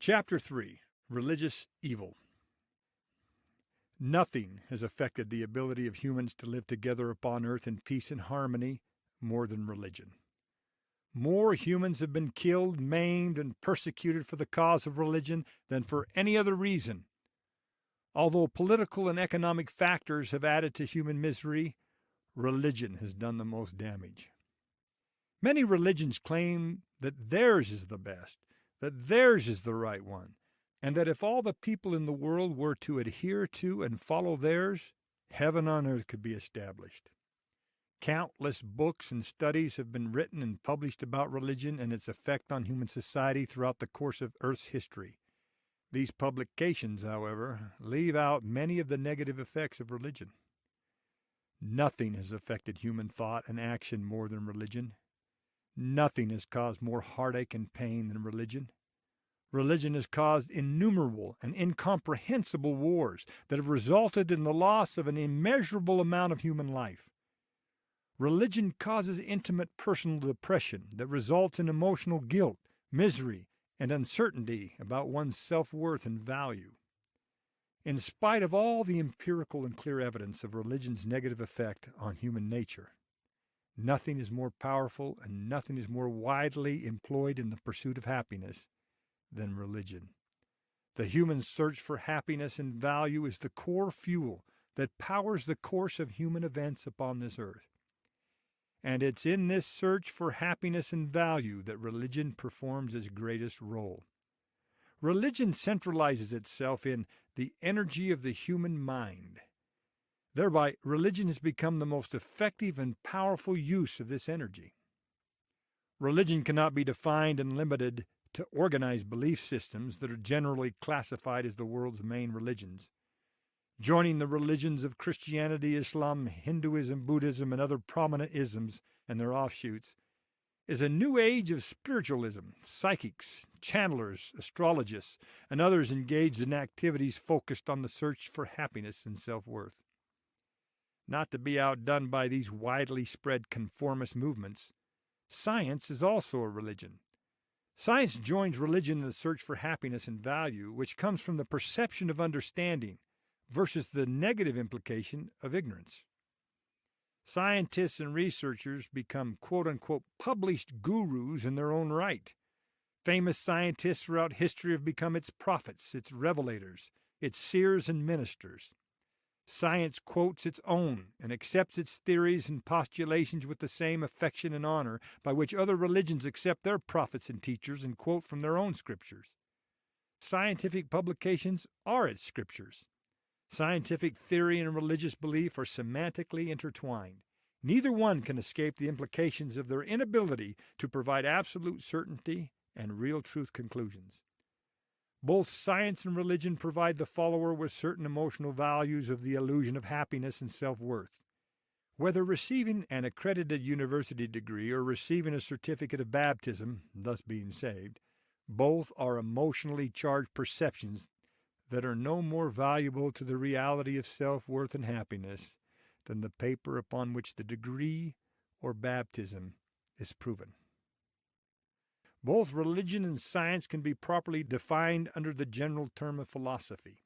Chapter 3: Religious Evil. Nothing has affected the ability of humans to live together upon earth in peace and harmony more than religion. More humans have been killed, maimed, and persecuted for the cause of religion than for any other reason. Although political and economic factors have added to human misery, religion has done the most damage. Many religions claim that theirs is the best, that theirs is the right one, and that if all the people in the world were to adhere to and follow theirs, heaven on earth could be established. Countless books and studies have been written and published about religion and its effect on human society throughout the course of Earth's history. These publications, however, leave out many of the negative effects of religion. Nothing has affected human thought and action more than religion. Nothing has caused more heartache and pain than religion. Religion has caused innumerable and incomprehensible wars that have resulted in the loss of an immeasurable amount of human life. Religion causes intimate personal depression that results in emotional guilt, misery, and uncertainty about one's self-worth and value. In spite of all the empirical and clear evidence of religion's negative effect on human nature, nothing is more powerful and nothing is more widely employed in the pursuit of happiness than religion. The human search for happiness and value is the core fuel that powers the course of human events upon this earth. And it's in this search for happiness and value that religion performs its greatest role. Religion centralizes itself in the energy of the human mind. Thereby, religion has become the most effective and powerful use of this energy. Religion cannot be defined and limited to organized belief systems that are generally classified as the world's main religions. Joining the religions of Christianity, Islam, Hinduism, Buddhism, and other prominent isms and their offshoots is a new age of spiritualism, psychics, channelers, astrologists, and others engaged in activities focused on the search for happiness and self-worth. Not to be outdone by these widely spread conformist movements, science is also a religion. Science joins religion in the search for happiness and value, which comes from the perception of understanding versus the negative implication of ignorance. Scientists and researchers become quote-unquote published gurus in their own right. Famous scientists throughout history have become its prophets, its revelators, its seers and ministers. Science quotes its own and accepts its theories and postulations with the same affection and honor by which other religions accept their prophets and teachers and quote from their own scriptures. Scientific publications are its scriptures. Scientific theory and religious belief are semantically intertwined. Neither one can escape the implications of their inability to provide absolute certainty and real truth conclusions. Both science and religion provide the follower with certain emotional values of the illusion of happiness and self-worth. Whether receiving an accredited university degree or receiving a certificate of baptism, thus being saved, both are emotionally charged perceptions that are no more valuable to the reality of self-worth and happiness than the paper upon which the degree or baptism is proven. Both religion and science can be properly defined under the general term of philosophy.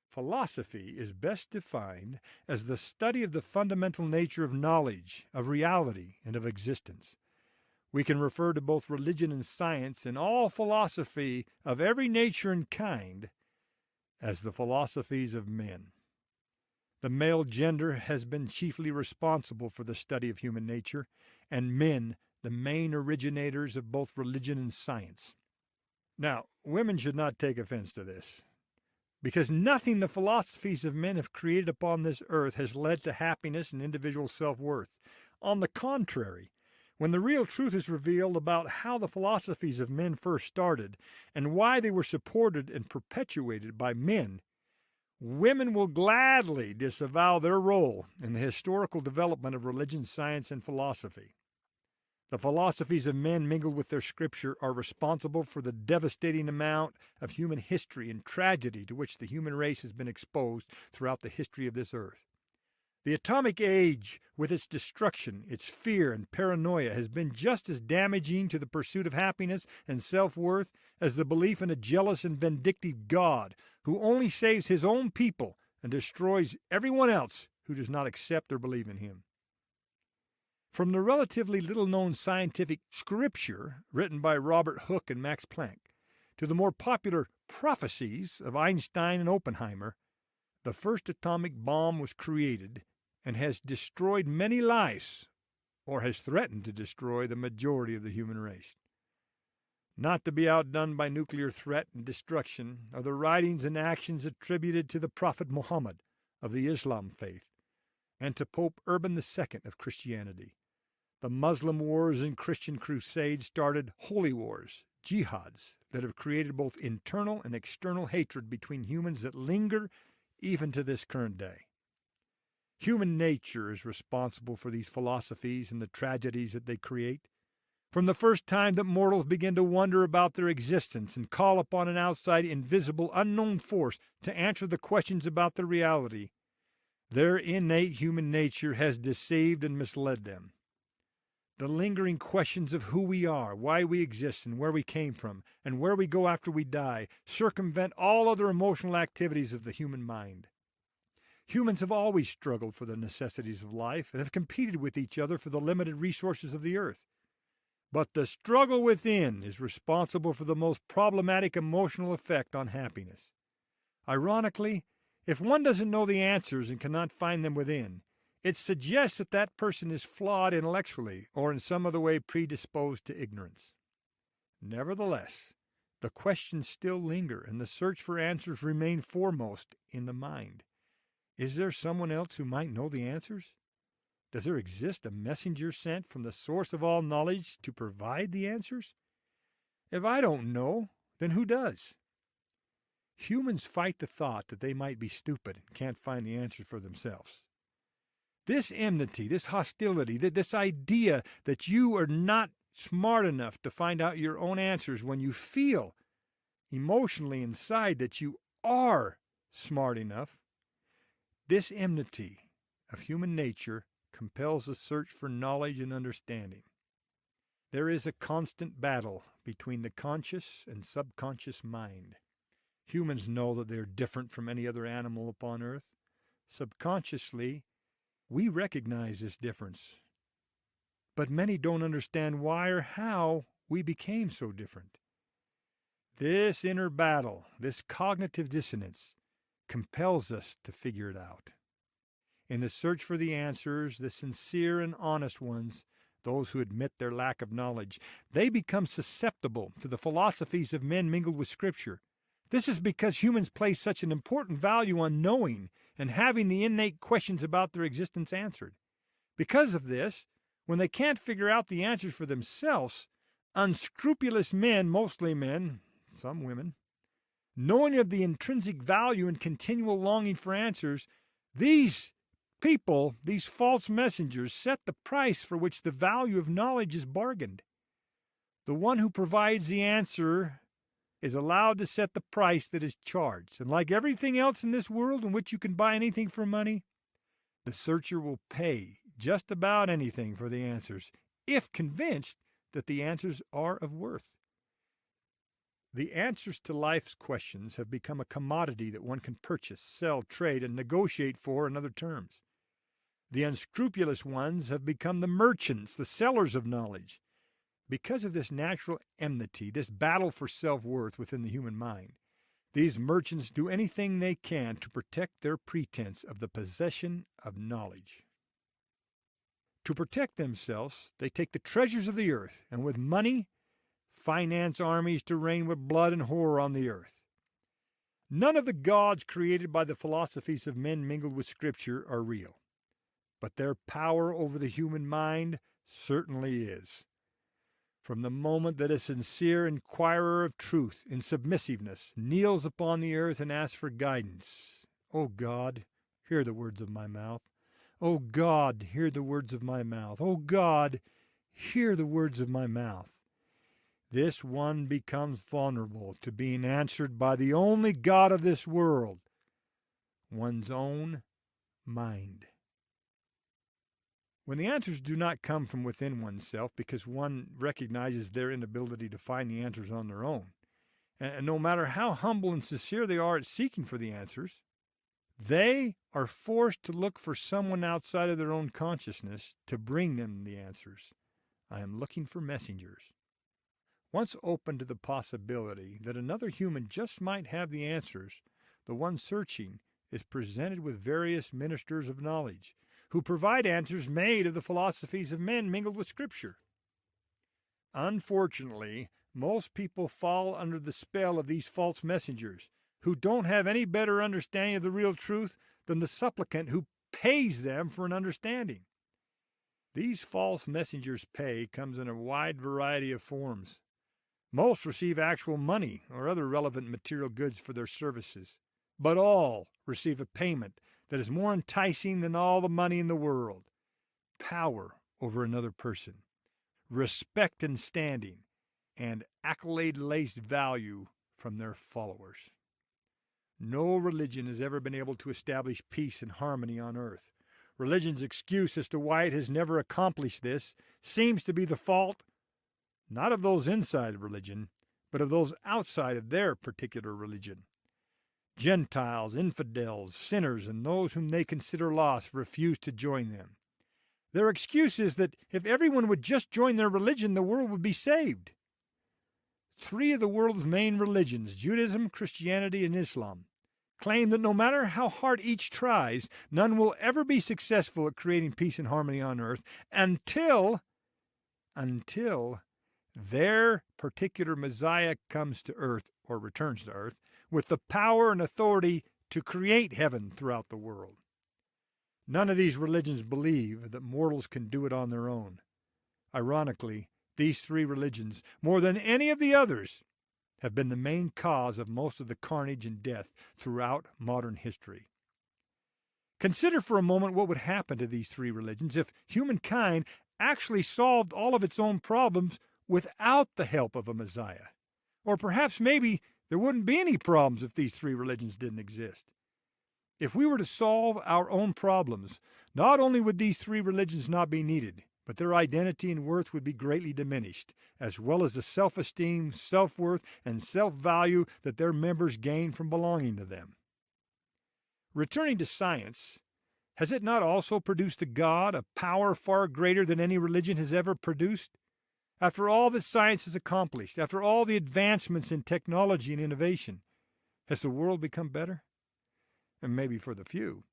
Philosophy is best defined as the study of the fundamental nature of knowledge, of reality, and of existence. We can refer to both religion and science and all philosophy of every nature and kind as the philosophies of men. The male gender has been chiefly responsible for the study of human nature, and men the main originators of both religion and science. Now, women should not take offense to this, because nothing the philosophies of men have created upon this earth has led to happiness and individual self-worth. On the contrary, when the real truth is revealed about how the philosophies of men first started and why they were supported and perpetuated by men, women will gladly disavow their role in the historical development of religion, science, and philosophy. The philosophies of men mingled with their scripture are responsible for the devastating amount of human history and tragedy to which the human race has been exposed throughout the history of this earth. The atomic age, with its destruction, its fear and paranoia, has been just as damaging to the pursuit of happiness and self-worth as the belief in a jealous and vindictive God who only saves his own people and destroys everyone else who does not accept or believe in him. From the relatively little-known scientific scripture written by Robert Hooke and Max Planck to the more popular prophecies of Einstein and Oppenheimer, the first atomic bomb was created and has destroyed many lives, or has threatened to destroy the majority of the human race. Not to be outdone by nuclear threat and destruction are the writings and actions attributed to the Prophet Muhammad of the Islam faith and to Pope Urban II of Christianity. The Muslim wars and Christian crusades started holy wars, jihads, that have created both internal and external hatred between humans that linger even to this current day. Human nature is responsible for these philosophies and the tragedies that they create. From the first time that mortals begin to wonder about their existence and call upon an outside, invisible, unknown force to answer the questions about their reality, their innate human nature has deceived and misled them. The lingering questions of who we are, why we exist, and where we came from, and where we go after we die, circumvent all other emotional activities of the human mind. Humans have always struggled for the necessities of life and have competed with each other for the limited resources of the earth. But the struggle within is responsible for the most problematic emotional effect on happiness. Ironically, if one doesn't know the answers and cannot find them within, it suggests that that person is flawed intellectually or in some other way predisposed to ignorance. Nevertheless, the questions still linger and the search for answers remain foremost in the mind. Is there someone else who might know the answers? Does there exist a messenger sent from the source of all knowledge to provide the answers? If I don't know, then who does? Humans fight the thought that they might be stupid and can't find the answers for themselves. This enmity, this hostility, this idea that you are not smart enough to find out your own answers when you feel emotionally inside that you are smart enough, this enmity of human nature compels a search for knowledge and understanding. There is a constant battle between the conscious and subconscious mind. Humans know that they are different from any other animal upon earth. Subconsciously, we recognize this difference. But many don't understand why or how we became so different. This inner battle, this cognitive dissonance, compels us to figure it out. In the search for the answers, the sincere and honest ones, those who admit their lack of knowledge, they become susceptible to the philosophies of men mingled with Scripture. This is because humans place such an important value on knowing and having the innate questions about their existence answered. Because of this, when they can't figure out the answers for themselves, unscrupulous men, mostly men, some women, knowing of the intrinsic value and continual longing for answers, these people, these false messengers, set the price for which the value of knowledge is bargained. The one who provides the answer is allowed to set the price that is charged. And like everything else in this world in which you can buy anything for money, the searcher will pay just about anything for the answers, if convinced that the answers are of worth. The answers to life's questions have become a commodity that one can purchase, sell, trade, and negotiate for in other terms. The unscrupulous ones have become the merchants, the sellers of knowledge. Because of this natural enmity, this battle for self-worth within the human mind, these merchants do anything they can to protect their pretense of the possession of knowledge. To protect themselves, they take the treasures of the earth, and with money, finance armies to reign with blood and horror on the earth. None of the gods created by the philosophies of men mingled with Scripture are real, but their power over the human mind certainly is. From the moment that a sincere inquirer of truth in submissiveness kneels upon the earth and asks for guidance, O God, hear the words of my mouth. O God, hear the words of my mouth. O God, hear the words of my mouth. This one becomes vulnerable to being answered by the only God of this world, one's own mind. When the answers do not come from within oneself because one recognizes their inability to find the answers on their own, and no matter how humble and sincere they are at seeking for the answers, they are forced to look for someone outside of their own consciousness to bring them the answers. I am looking for messengers. Once open to the possibility that another human just might have the answers, the one searching is presented with various ministers of knowledge, who provide answers made of the philosophies of men mingled with Scripture. Unfortunately, most people fall under the spell of these false messengers, who don't have any better understanding of the real truth than the supplicant who pays them for an understanding. These false messengers' pay comes in a wide variety of forms. Most receive actual money or other relevant material goods for their services, but all receive a payment that is more enticing than all the money in the world: power over another person, respect and standing, and accolade-laced value from their followers. No religion has ever been able to establish peace and harmony on earth. Religion's excuse as to why it has never accomplished this seems to be the fault not of those inside religion, but of those outside of their particular religion. Gentiles, infidels, sinners, and those whom they consider lost refuse to join them. Their excuse is that if everyone would just join their religion, the world would be saved. 3 of the world's main religions, Judaism, Christianity, and Islam, claim that no matter how hard each tries, none will ever be successful at creating peace and harmony on earth until their particular Messiah comes to earth, or returns to earth, with the power and authority to create heaven throughout the world. None of these religions believe that mortals can do it on their own. Ironically, these 3 religions, more than any of the others, have been the main cause of most of the carnage and death throughout modern history. Consider for a moment what would happen to these 3 religions if humankind actually solved all of its own problems without the help of a Messiah. Or perhaps maybe there wouldn't be any problems if these 3 religions didn't exist. If we were to solve our own problems, not only would these 3 religions not be needed, but their identity and worth would be greatly diminished, as well as the self-esteem, self-worth, and self-value that their members gain from belonging to them. Returning to science, has it not also produced a God, a power far greater than any religion has ever produced? After all that science has accomplished, after all the advancements in technology and innovation, has the world become better? And maybe for the few.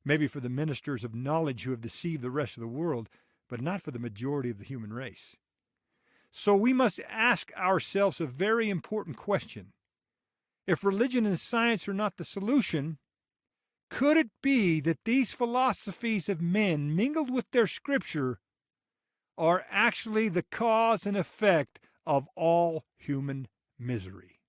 Maybe for the ministers of knowledge who have deceived the rest of the world, but not for the majority of the human race. So we must ask ourselves a very important question. If religion and science are not the solution, could it be that these philosophies of men mingled with their Scripture are actually the cause and effect of all human misery?